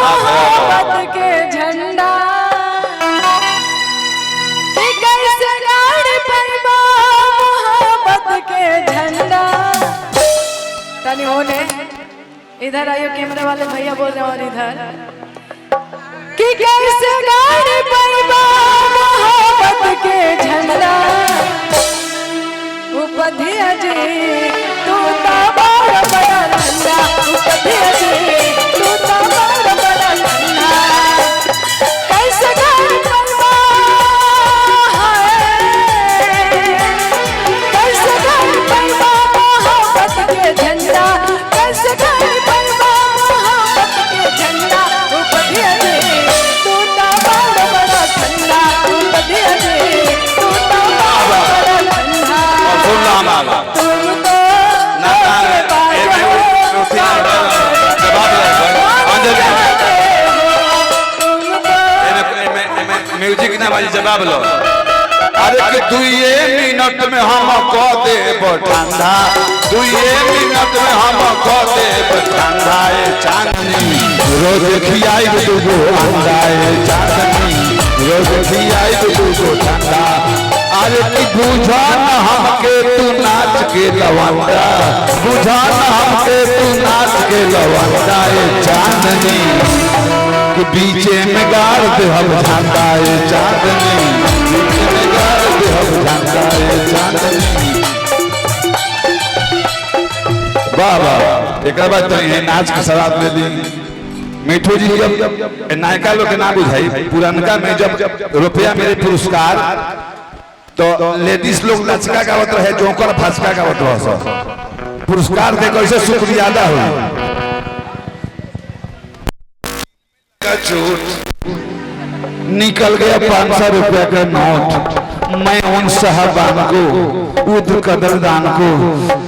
मोहब्बत के झंडा कैसे गाड़ पैबा मोहब्बत के झंडा। तनी होने इधर आइयो, कैमरे वाले भैया बोल रहे हैं, और इधर कि कैसे गाड़ पैबा मोहब्बत के झंडा। उपधिया जी तू तो बड़ा बड़ा झंडा, उपधिया जी तू तो बड़ा बड़ा झंडा। कैसे गाड़ पैबा कैसे गाड़ पैबा मोहब्बत के झंडा, कैसे गाड़ पैबा मोहब्बत के झंडा। उपधिया जी तू तो बड़ा बड़ा झंडा, उपधिया जी तू तो बड़ा बड़ा झंडा। तुम तो म्यूजिक ना बाजी जवाब लो। अरे कि 2 मिनट में हम कह देब ठंडा, 2 मिनट में हम कह देब ठंडा। चांदनी रोज खियाई दूगो अंडा, चांदनी रोज खियाई दूगो ठंडा। अरे कि बुझा न हमके तू नाच के लवंडा, बुझा न हमके तू नाच के लवंडा। चांदनी कि बीचे में गाड़ दे हम झंडा, चांदनी बीचे में गाड़ दे हम झंडा। चांदनी बाबा एक बात तो ये नाच के शराब में दी मिठू जी जब नायका लोग के ना बुझाई, पुरानका में जब रुपया मेरे पुरस्कार तो लेडीज लोग लचका गावत रहे, जोकर फचका गावत रहे। पुरस्कार दे कैसे शुक्रिया अदा हुई। निकल गया 500 रुपया का नोट, मैं उन साहबान को उद कदरदान को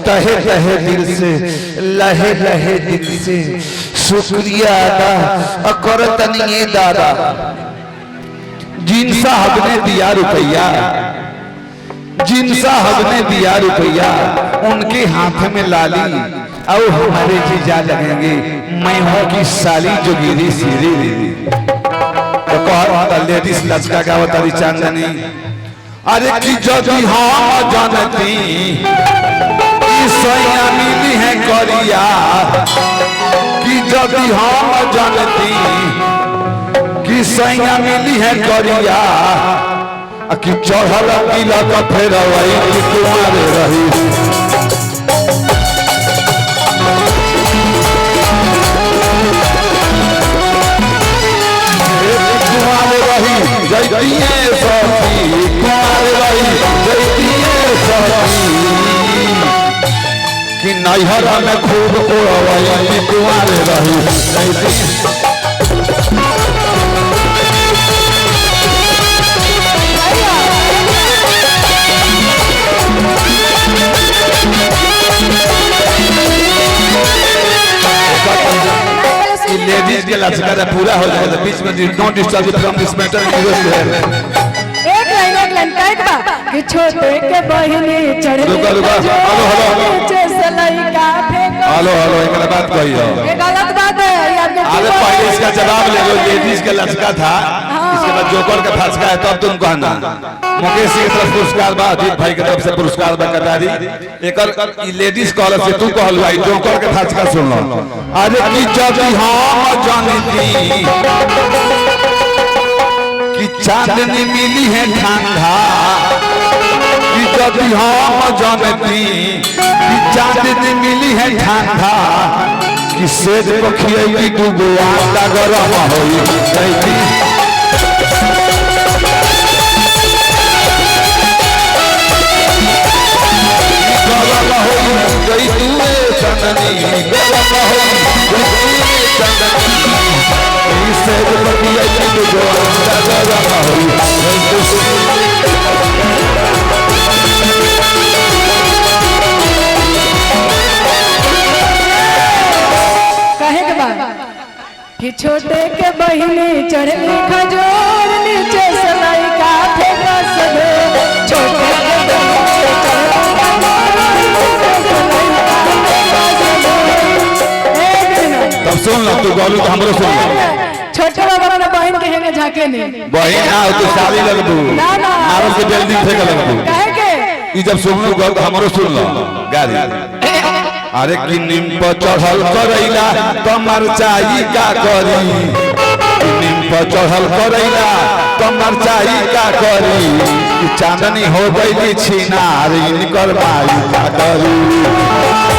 तहे तहे दिल से लहे लहे दिल से शुक्रिया अदा करतनी दादा। जिन साहब ने दिया रुपया, जिन साहब ने दिया रुपया, उनके हाथ में लाली और हमारे जीजा लगेंगे। मैं हूँ की साली जो गिरी सीरी तो कह लेडीज लचका गावत रही चांदनी। अरे कि जब हम जानती सैया मिली है करिया, कि जब हम जानती कि सैया मिली है करिया, कि चढ़ल तिलक फेर वही कुमार रही। कुमार रही जैतिए सखी, कुमार रही जैतिए सखी, कि नैहर में खूब कोड़वई कुमार रही जैतिए। लेडीज के लचका पूरा हो जाए तो बीच में नो डिस्टर्ब फ्रॉम दिस मैटर। एक लाइन टाइट बा कि छोटे के बहिनी चढ़ रुको नीचे से लइका फेंको। हेलो एक बात कहियो, ये गलत बात है। अरे पहले इसका जवाब ले लो। लेडीज के लचका था, इसके बाद जोकर का फचका है, तब तुम कहना। मुकेश की तरफ पुरस्कार बा, अजीत भाई की तरफ से पुरस्कार बा कटारी। एक लेडीज कॉलर से तू कहल भाई जोकर के फचका सुन लो। अरे कि जब हम जानती कि चांदनी मिली है ठंडा, कि जब हम जानती कि चांदनी मिली है ठंडा, कि सेज पखिए दूगो अंडा गरम होई जैती। गरम होई जैतूए चांदनी, गरम होई जैतूए चांदनी, सेज पखिए दूगो अंडा गरम होई जैती। कहे के बाद कि छोटे के बहिनी चढ़ली खजूर नीचे से लइका फेंका सदे। छोटे के बहिनी चढ़ली खजूर नीचे से लइका फेंका सदे। एक दिन अब सुन लो तू गोलू तो हमरो सुन लो छोटे बाबा ने बहन के हेंगे झाके नहीं बहन ना तो शादी लगबू ना ना मारो से जल्दी फेंक लगबू कहे के ई जब सुन लो तो हमरो सुन लो गाड़ी अरे कि नीम पर चढ़ल करैला तमर चाही का करी नीम पर चढ़ल करैला तमर चाही का करी चांदनी हो गई छिनार इनकर माई का करी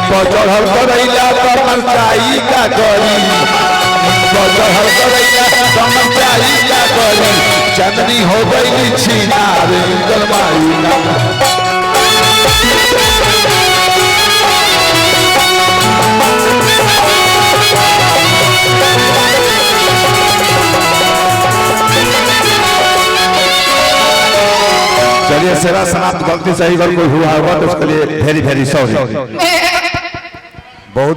चढ़ल करैला तमर चाही का करी चढ़ल करैला तमर चाही का करी चांदनी हो गई छिनार इनकर माई का चलिए सेवा समाप्त गलती सही अगर कोई हुआ होगा तो उसके लिए वेरी वेरी सॉरी बहुत